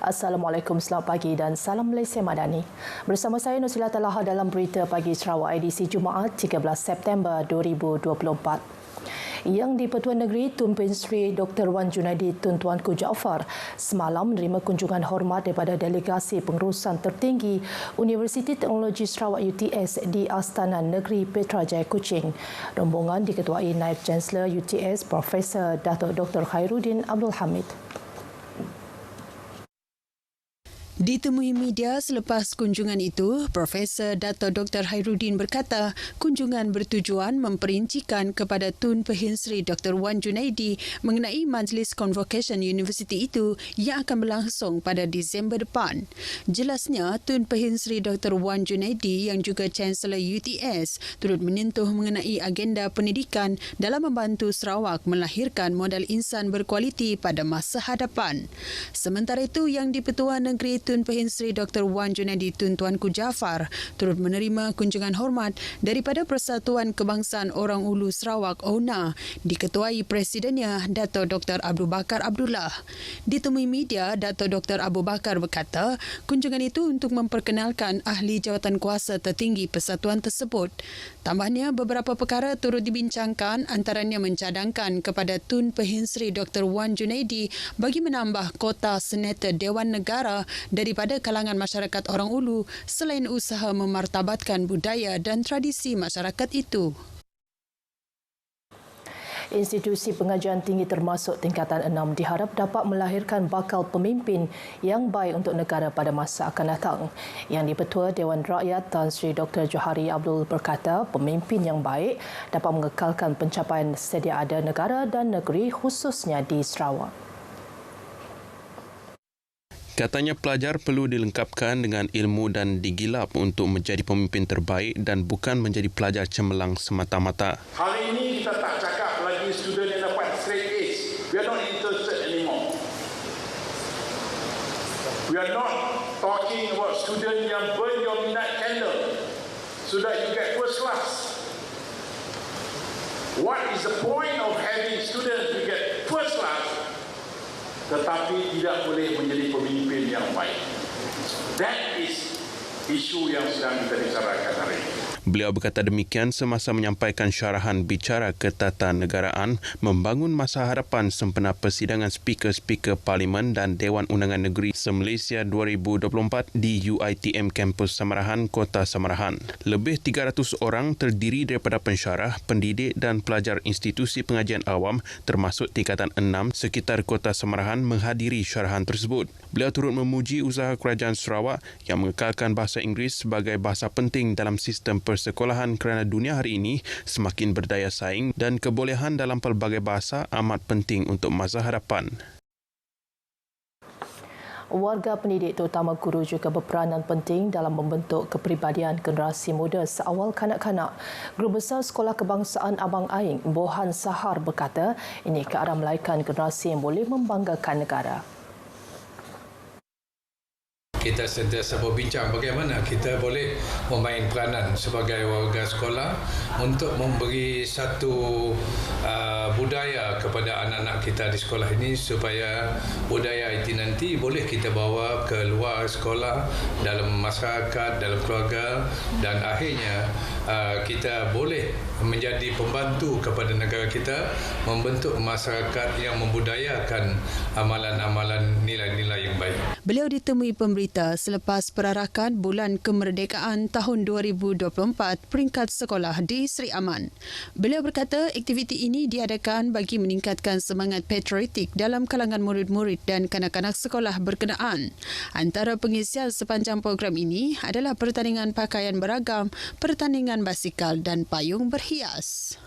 Assalamualaikum, selamat pagi dan salam Malaysia Madani. Bersama saya Nusila Talaha dalam Berita Pagi Sarawak edisi Jumaat 13 September 2024. Yang di-Pertuan Negeri Tun Pehin Sri Dr. Wan Junaidi Tun Tuanku Jaafar semalam menerima kunjungan hormat daripada delegasi pengurusan tertinggi Universiti Teknologi Sarawak UTS di Astana Negeri Petrajaya Kuching. Rombongan diketuai Naib Chancellor UTS Profesor Datuk Dr. Khairuddin Abdul Hamid. Ditemui media selepas kunjungan itu, Profesor Dato' Dr. Khairuddin berkata kunjungan bertujuan memperincikan kepada Tun Pehin Sri Dr. Wan Junaidi mengenai Majlis Convocation Universiti itu yang akan berlangsung pada Disember depan. Jelasnya, Tun Pehin Sri Dr. Wan Junaidi yang juga Chancellor UTS turut menyentuh mengenai agenda pendidikan dalam membantu Sarawak melahirkan modal insan berkualiti pada masa hadapan. Sementara itu, yang di-Pertuan Negeri Tun Pehin Sri Dr. Wan Junaidi Tun Tuanku Jaafar turut menerima kunjungan hormat daripada Persatuan Kebangsaan Orang Ulu Sarawak ONA diketuai Presidennya Dato' Dr. Abu Bakar Abdullah. Ditemui media, Dato' Dr. Abu Bakar berkata kunjungan itu untuk memperkenalkan ahli jawatan kuasa tertinggi persatuan tersebut. Tambahnya, beberapa perkara turut dibincangkan, antaranya mencadangkan kepada Tun Pehin Sri Dr. Wan Junaidi bagi menambah kota Senator Dewan Negara daripada kalangan masyarakat orang Ulu selain usaha memartabatkan budaya dan tradisi masyarakat itu. Institusi pengajian tinggi termasuk tingkatan 6 diharap dapat melahirkan bakal pemimpin yang baik untuk negara pada masa akan datang. Yang di-Pertua Dewan Rakyat Tan Sri Dr. Johari Abdul berkata pemimpin yang baik dapat mengekalkan pencapaian sedia ada negara dan negeri khususnya di Sarawak. Katanya pelajar perlu dilengkapkan dengan ilmu dan digilap untuk menjadi pemimpin terbaik dan bukan menjadi pelajar cemerlang semata-mata. Hari ini kita tak cakap lagi student yang dapat straight A's. We are not interested anymore. We are not talking about student yang burn your midnight candle so that you get first class. What is the point of having students who get first class tetapi tidak boleh menjadi pemimpin yang baik? That is isu yang sedang kita bicarakan hari ini. Beliau berkata demikian semasa menyampaikan syarahan bicara ketatanegaraan membangun masa hadapan sempena persidangan Speaker-Speaker Parlimen dan Dewan Undangan Negeri se-Malaysia 2024 di UiTM Kampus Samarahan, Kota Samarahan. Lebih 300 orang terdiri daripada pensyarah, pendidik dan pelajar institusi pengajian awam termasuk tingkatan 6 sekitar Kota Samarahan menghadiri syarahan tersebut. Beliau turut memuji usaha Kerajaan Sarawak yang mengekalkan bahasa Inggeris sebagai bahasa penting dalam sistem persekolahan kerana dunia hari ini semakin berdaya saing dan kebolehan dalam pelbagai bahasa amat penting untuk masa hadapan. Warga pendidik terutama guru juga berperanan penting dalam membentuk kepribadian generasi muda seawal kanak-kanak. Guru Besar Sekolah Kebangsaan Abang Aing, Bohan Sahar berkata ini ke arah melahirkan generasi yang boleh membanggakan negara. Kita sentiasa berbincang bagaimana kita boleh memain peranan sebagai warga sekolah untuk memberi satu budaya kepada anak-anak kita di sekolah ini supaya budaya itu nanti boleh kita bawa ke luar sekolah, dalam masyarakat, dalam keluarga dan akhirnya kita boleh menjadi pembantu kepada negara kita membentuk masyarakat yang membudayakan amalan-amalan nilai-nilai yang baik. Beliau ditemui pemberita selepas perarakan Bulan Kemerdekaan tahun 2024 peringkat sekolah di Seri Aman. Beliau berkata aktiviti ini diadakan bagi meningkatkan semangat patriotik dalam kalangan murid-murid dan kanak-kanak sekolah berkenaan. Antara pengisian sepanjang program ini adalah pertandingan pakaian beragam, pertandingan basikal dan payung berhias.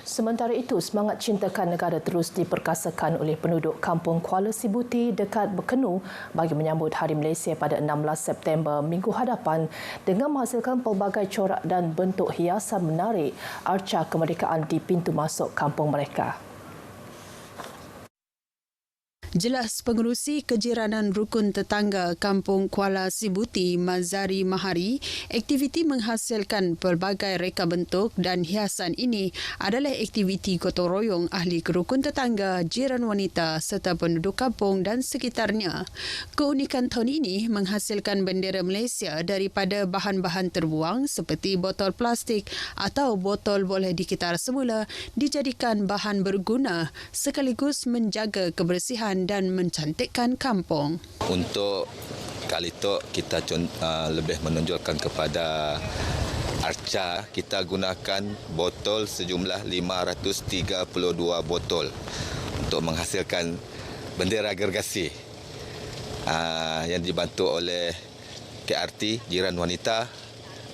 Sementara itu, semangat cintakan negara terus diperkasakan oleh penduduk kampung Kuala Sibuti dekat Bekenu bagi menyambut Hari Malaysia pada 16 September minggu hadapan dengan menghasilkan pelbagai corak dan bentuk hiasan menarik arca kemerdekaan di pintu masuk kampung mereka. Jelas Pengerusi Kejiranan Rukun Tetangga Kampung Kuala Sibuti, Mazari Mahari, aktiviti menghasilkan pelbagai reka bentuk dan hiasan ini adalah aktiviti gotong royong ahli kerukun tetangga, jiran wanita serta penduduk kampung dan sekitarnya. Keunikan tahun ini menghasilkan bendera Malaysia daripada bahan-bahan terbuang seperti botol plastik atau botol boleh dikitar semula dijadikan bahan berguna sekaligus menjaga kebersihan dan mencantikkan kampung. Untuk kali itu kita lebih menonjolkan kepada arca. Kita gunakan botol sejumlah 532 botol untuk menghasilkan bendera gergasi yang dibantu oleh KRT, jiran wanita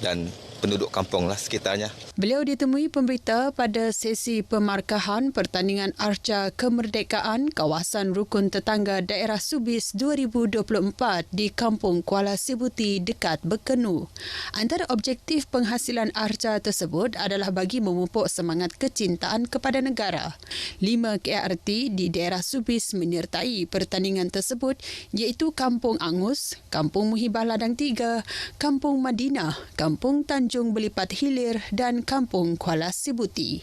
dan penduduk kampung lah sekitarnya. Beliau ditemui pemberita pada sesi pemarkahan pertandingan arca kemerdekaan kawasan rukun tetangga daerah Subis 2024 di Kampung Kuala Sibuti dekat Bekenu. Antara objektif penghasilan arca tersebut adalah bagi memupuk semangat kecintaan kepada negara. 5 KRT di daerah Subis menyertai pertandingan tersebut iaitu Kampung Angus, Kampung Muhibah Ladang 3, Kampung Madinah, Kampung Tanjung Belipat Hilir dan Kampung Kuala Sibuti.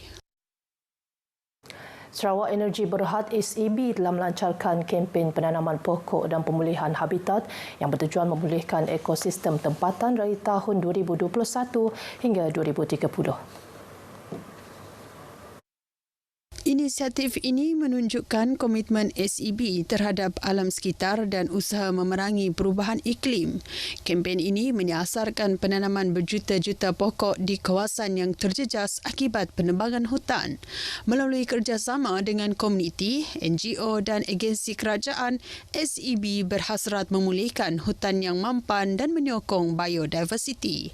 Sarawak Energy Berhad SEB telah melancarkan kempen penanaman pokok dan pemulihan habitat yang bertujuan memulihkan ekosistem tempatan dari tahun 2021 hingga 2030. Inisiatif ini menunjukkan komitmen SEB terhadap alam sekitar dan usaha memerangi perubahan iklim. Kempen ini menyasarkan penanaman berjuta-juta pokok di kawasan yang terjejas akibat penebangan hutan. Melalui kerjasama dengan komuniti, NGO dan agensi kerajaan, SEB berhasrat memulihkan hutan yang mampan dan menyokong biodiversiti.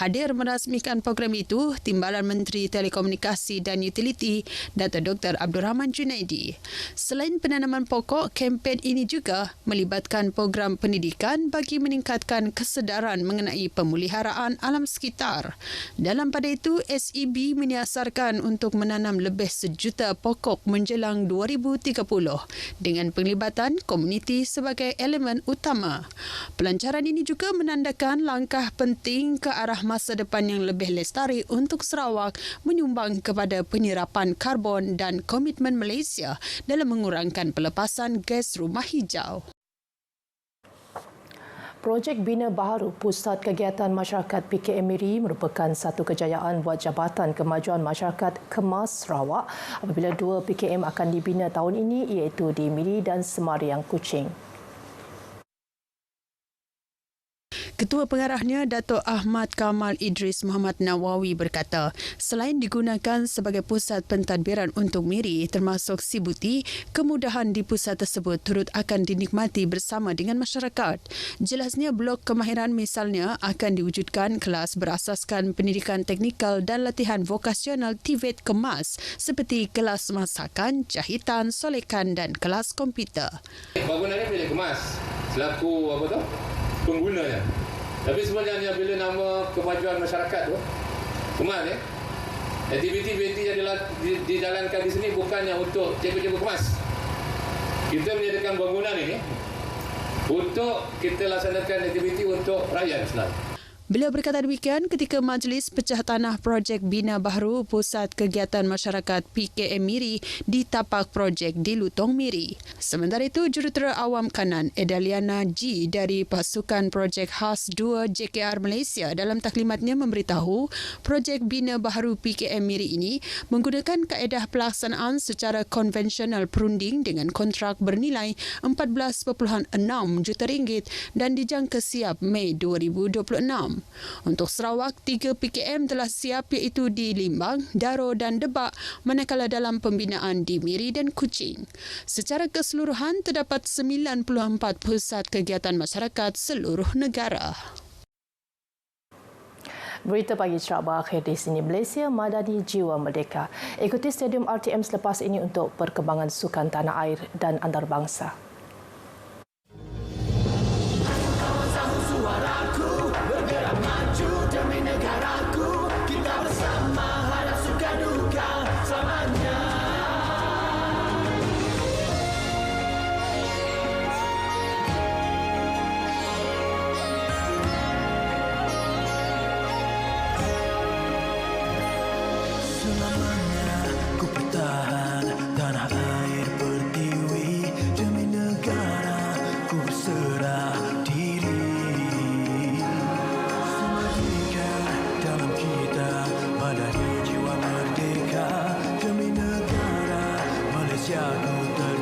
Hadir merasmikan program itu, Timbalan Menteri Telekomunikasi dan Utiliti, Dato' Dr. Abdul Rahman Junaidi. Selain penanaman pokok, kempen ini juga melibatkan program pendidikan bagi meningkatkan kesedaran mengenai pemeliharaan alam sekitar. Dalam pada itu, SEB menyasarkan untuk menanam lebih 1 juta pokok menjelang 2030 dengan penglibatan komuniti sebagai elemen utama. Pelancaran ini juga menandakan langkah penting ke arah masa depan yang lebih lestari untuk Sarawak menyumbang kepada penyerapan karbon dan komitmen Malaysia dalam mengurangkan pelepasan gas rumah hijau. Projek Bina Baharu Pusat Kegiatan Masyarakat PKM Miri merupakan satu kejayaan buat Jabatan Kemajuan Masyarakat Kemas Sarawak apabila 2 PKM akan dibina tahun ini iaitu di Miri dan Semariang Kuching. Ketua Pengarahnya Dato' Ahmad Kamal Idris Muhammad Nawawi berkata, selain digunakan sebagai pusat pentadbiran untuk Miri termasuk Sibuti, kemudahan di pusat tersebut turut akan dinikmati bersama dengan masyarakat. Jelasnya blok kemahiran misalnya akan diwujudkan kelas berasaskan pendidikan teknikal dan latihan vokasional TVET Kemas seperti kelas masakan, jahitan, solekan dan kelas komputer. Bangunan ini milik Kemas selaku penggunanya. Tapi sebenarnya bila nama kemajuan masyarakat tu, Kemas aktiviti-aktiviti yang dijalankan di sini bukannya untuk cikgu-cikgu Kemas. Kita menyediakan bangunan ini untuk kita laksanakan aktiviti untuk rakyat sebenarnya. Beliau berkata demikian ketika Majlis Pecah Tanah Projek Bina Baharu Pusat Kegiatan Masyarakat PKM Miri ditapak projek di Lutong Miri. Sementara itu, Jurutera Awam Kanan Edaliana G dari Pasukan Projek Khas 2 JKR Malaysia dalam taklimatnya memberitahu projek Bina Baharu PKM Miri ini menggunakan kaedah pelaksanaan secara konvensional perunding dengan kontrak bernilai 14.6 juta ringgit dan dijangka siap Mei 2026. Untuk Sarawak, 3 PKM telah siap iaitu di Limbang, Daro dan Debak manakala dalam pembinaan di Miri dan Kuching. Secara keseluruhan, terdapat 94 pusat kegiatan masyarakat seluruh negara. Berita pagi Sarawak berakhir di sini. Malaysia Madani Jiwa Merdeka. Ikuti Stadium RTM selepas ini untuk perkembangan sukan tanah air dan antarabangsa. Dato'